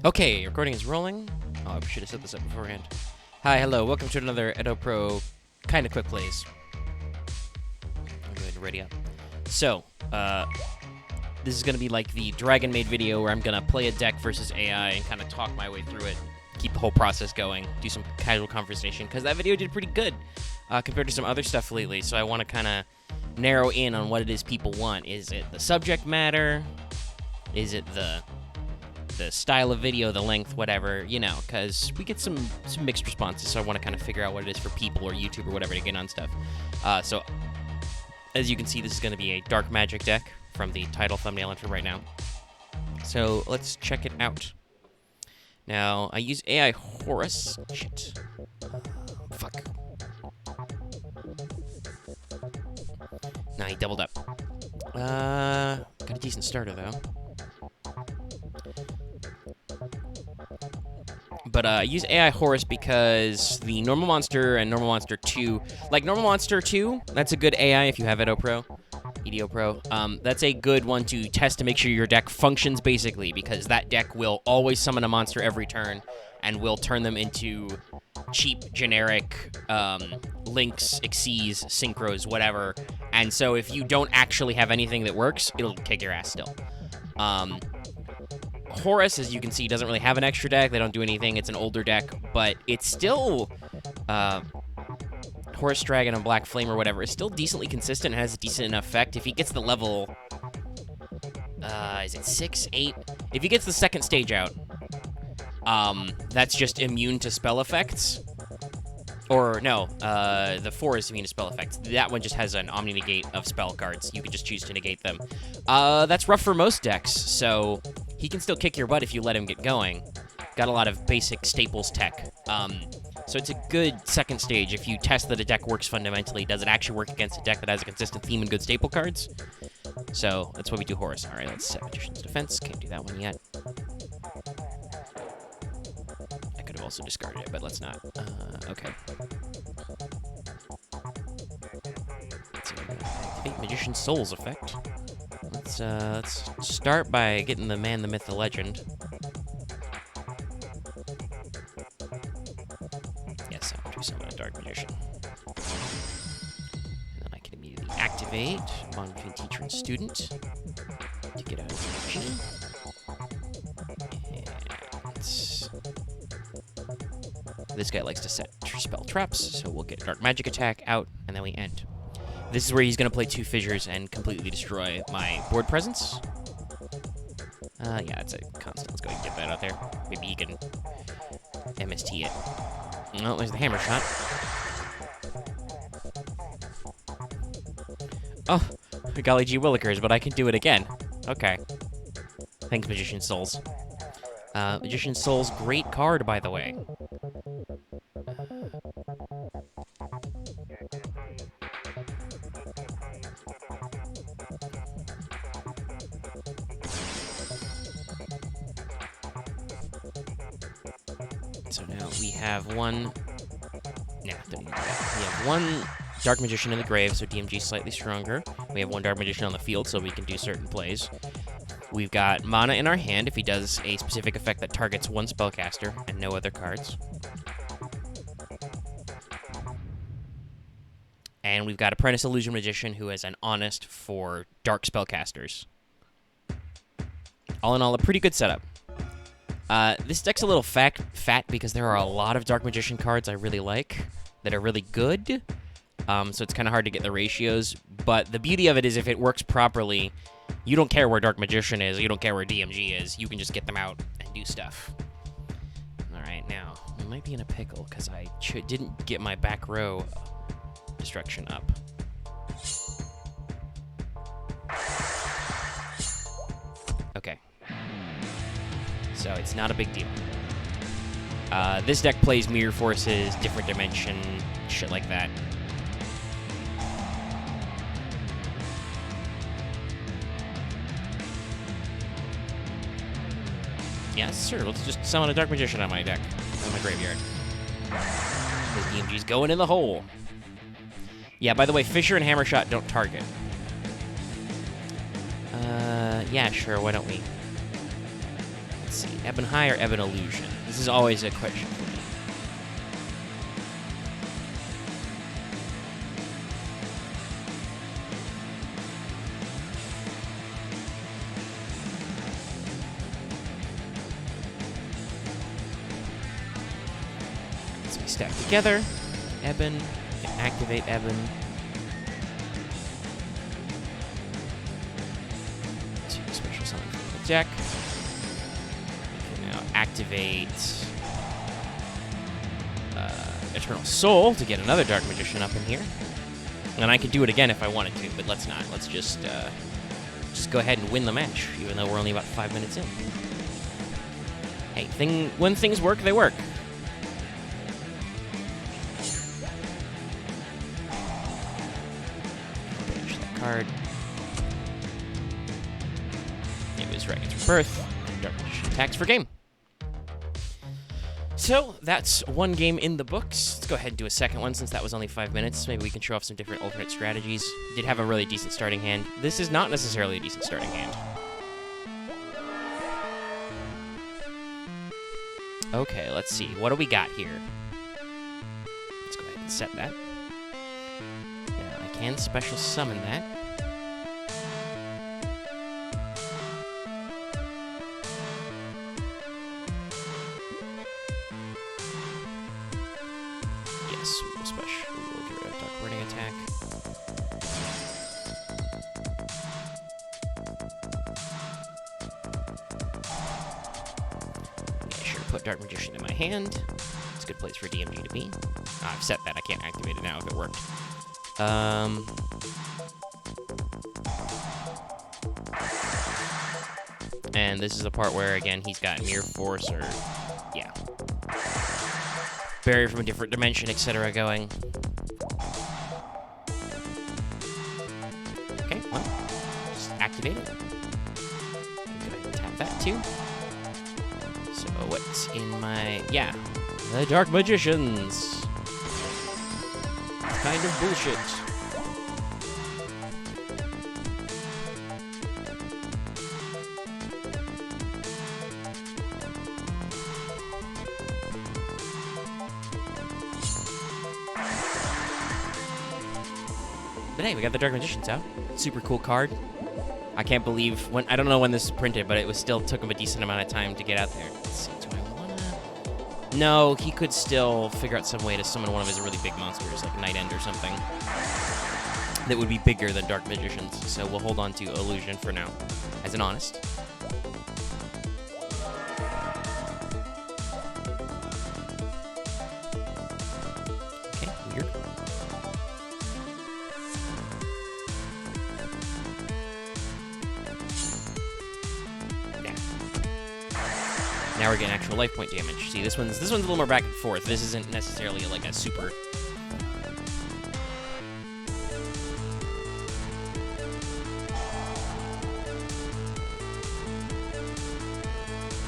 Okay, recording is rolling. Oh, I should have set this up beforehand. Hi, hello, welcome to another EDOPro kind of quick plays. I'm going to ready up. So, this is going to be like the Dragon Maid video where I'm going to play a deck versus AI and kind of talk my way through it, keep the whole process going, do some casual conversation, because that video did pretty good compared to some other stuff lately, so I want to kind of narrow in on what it is people want. Is it the subject matter? Is it the style of video, the length, whatever, you know, because we get some mixed responses, so I want to kind of figure out what it is for people or YouTube or whatever to get on stuff. So, as you can see, this is going to be a Dark Magic deck from the title thumbnail entry right now. So, let's check it out. Now, I use AI Horus. Shit. Fuck. Nah, he doubled up. Got a decent starter, though. But I use AI Horus because the Normal Monster and Normal Monster 2... Like, Normal Monster 2, that's a good AI if you have EDOPro. That's a good one to test to make sure your deck functions, basically, because that deck will always summon a monster every turn and will turn them into cheap, generic links, Xyz, synchros, whatever. And so if you don't actually have anything that works, it'll kick your ass still. Horus, as you can see, doesn't really have an extra deck. They don't do anything. It's an older deck, but it's still... Horus Dragon and Black Flame or whatever is still decently consistent and has a decent enough effect. If he gets the level... is it 6, 8? If he gets the second stage out, that's just immune to spell effects. Or, no, the 4 is immune to spell effects. That one just has an Omni-Negate of spell cards. You can just choose to negate them. That's rough for most decks, so... He can still kick your butt if you let him get going. Got a lot of basic staples tech. So it's a good second stage if you test that a deck works fundamentally. Does it actually work against a deck that has a consistent theme and good staple cards? So that's why we do Horus. All right, let's set Magician's Defense. Can't do that one yet. I could have also discarded it, but let's not. Okay. Let's activate Magician's Soul's effect. Let's start by getting the man, the myth, the legend. Yes, I'll do summon a Dark Magician. And then I can immediately activate Bond between Teacher and Student to get out of the machine. And this guy likes to set spell traps, so we'll get Dark Magic attack out, and then we end. This is where he's going to play 2 Fissures and completely destroy my board presence. Yeah, it's a constant. Let's go ahead and get that out there. Maybe he can MST it. Oh, there's the hammer shot. Oh, golly gee willikers, but I can do it again. Okay. Thanks, Magician's Souls. Magician's Souls, great card, by the way. So now we have one... Nah, don't even do that. We have one Dark Magician in the grave, so DMG is slightly stronger. We have one Dark Magician on the field, so we can do certain plays. We've got mana in our hand if he does a specific effect that targets one spellcaster and no other cards. And we've got Apprentice Illusion Magician who is an honest for dark spellcasters. All in all, a pretty good setup. This deck's a little fat because there are a lot of Dark Magician cards I really like that are really good. So it's kind of hard to get the ratios. But the beauty of it is if it works properly, you don't care where Dark Magician is, you don't care where DMG is, you can just get them out and do stuff. Alright, now, we might be in a pickle because I didn't get my back row destruction up. Okay. So it's not a big deal. This deck plays Mirror Forces, Different Dimension, shit like that. Yes, sure. Let's just summon a Dark Magician on my deck, on my graveyard. This DMG's going in the hole. Yeah, by the way, Fissure and Hammershot don't target. Yeah, sure, why don't we? Let's see. Ebon High or Ebon Illusion? This is always a question for me. So we stack together. Ebon. We can activate Ebon. To special summon from the deck. Activate Eternal Soul to get another Dark Magician up in here. And I could do it again if I wanted to, but let's not. Let's just go ahead and win the match, even though we're only about 5 minutes in. Hey, when things work, they work. Banish that card. It was Dragon's Rebirth. Dark Magician attacks for game. So, that's one game in the books. Let's go ahead and do a second one since that was only 5 minutes. Maybe we can show off some different alternate strategies. Did have a really decent starting hand. This is not necessarily a decent starting hand. Okay, let's see. What do we got here? Let's go ahead and set that. Now, I can special summon that. We'll get rid of Dark Wording attack. Yeah, sure, put Dark Magician in my hand. It's a good place for DMG to be. I've set that, I can't activate it now if it worked. And this is the part where, again, he's got Mirror Force or... yeah. Barrier from a different dimension, etc. going. Okay, well, just activate it. Go ahead and tap that too. So what's in my... yeah, the Dark Magicians. Kind of bullshit. But hey, we got the Dark Magicians out. Super cool card. I can't believe when I don't know when this was printed, but it was still took him a decent amount of time to get out there. Let's see, do I wanna? No, he could still figure out some way to summon one of his really big monsters, like Night End or something, that would be bigger than Dark Magicians. So we'll hold on to Illusion for now, as an honest. Okay, weird. Now we're getting actual life point damage. See, this one's a little more back and forth. This isn't necessarily like a super.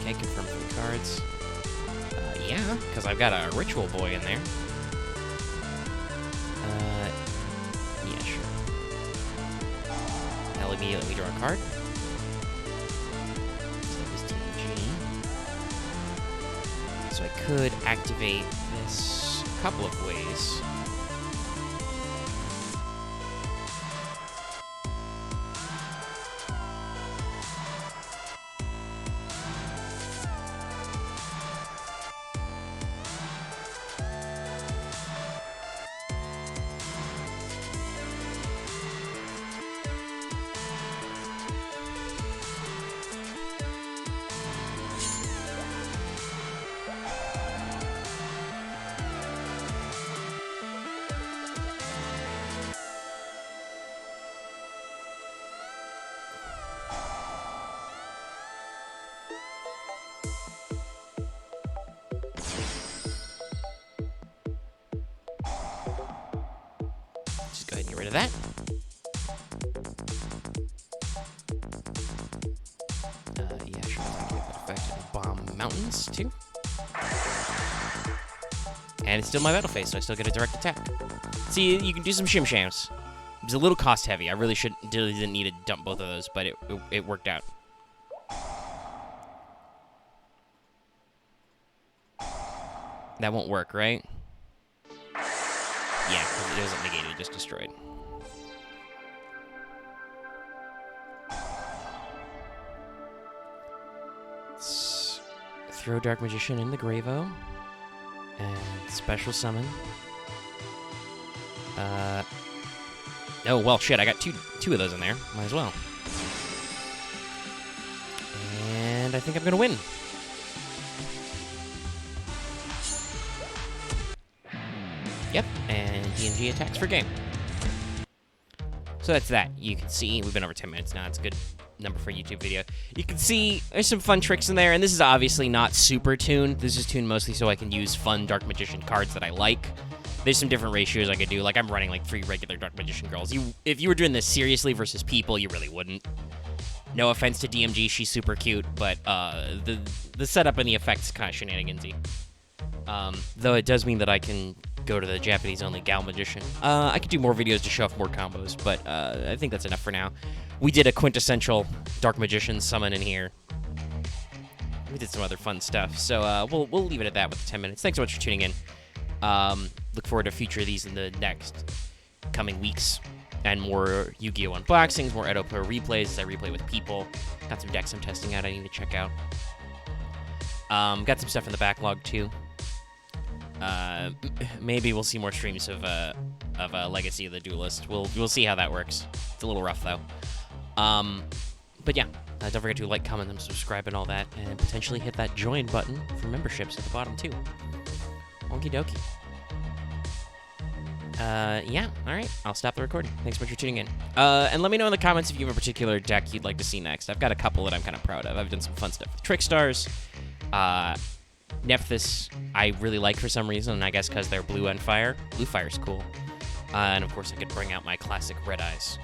Okay, confirm 3 cards. Yeah, because I've got a Ritual Boy in there. Yeah, sure. That'll immediately let me draw a card. So I could activate this a couple of ways. Just go ahead and get rid of that. Yeah, sure. I can get that effect and bomb mountains too. And it's still my battle phase, so I still get a direct attack. See, you can do some shim-shams. It was a little cost heavy. I really didn't need to dump both of those, but it worked out. That won't work, right? Yeah, because it wasn't negated, just destroyed. Let's throw Dark Magician in the Gravo. And special summon. Oh, well, shit, I got two of those in there. Might as well. And I think I'm going to win. Yep, and DMG attacks for game. So that's that. You can see, we've been over 10 minutes now. It's a good number for a YouTube video. You can see there's some fun tricks in there, and this is obviously not super tuned. This is tuned mostly so I can use fun Dark Magician cards that I like. There's some different ratios I could do. Like, I'm running like 3 regular Dark Magician girls. If you were doing this seriously versus people, you really wouldn't. No offense to DMG, she's super cute, but the setup and the effects kind of shenanigansy. Though it does mean that I can go to the Japanese-only Gal Magician. I could do more videos to show off more combos, but I think that's enough for now. We did a quintessential Dark Magician summon in here. We did some other fun stuff, so we'll leave it at that with the 10 minutes. Thanks so much for tuning in. Look forward to future of these in the next coming weeks. And more Yu-Gi-Oh! Unboxings, more EDOPro replays as I replay with people. Got some decks I'm testing out I need to check out. Got some stuff in the backlog, too. Maybe we'll see more streams of Legacy of the Duelist. We'll see how that works. It's a little rough, though. But yeah, don't forget to like, comment, and subscribe and all that, and potentially hit that join button for memberships at the bottom, too. Okie dokie. Yeah, alright, I'll stop the recording. Thanks so much for tuning in. And let me know in the comments if you have a particular deck you'd like to see next. I've got a couple that I'm kind of proud of. I've done some fun stuff with Trickstars. Nephthys, I really like for some reason, and I guess because they're blue and fire. Blue fire's cool. And of course, I could bring out my classic Red Eyes.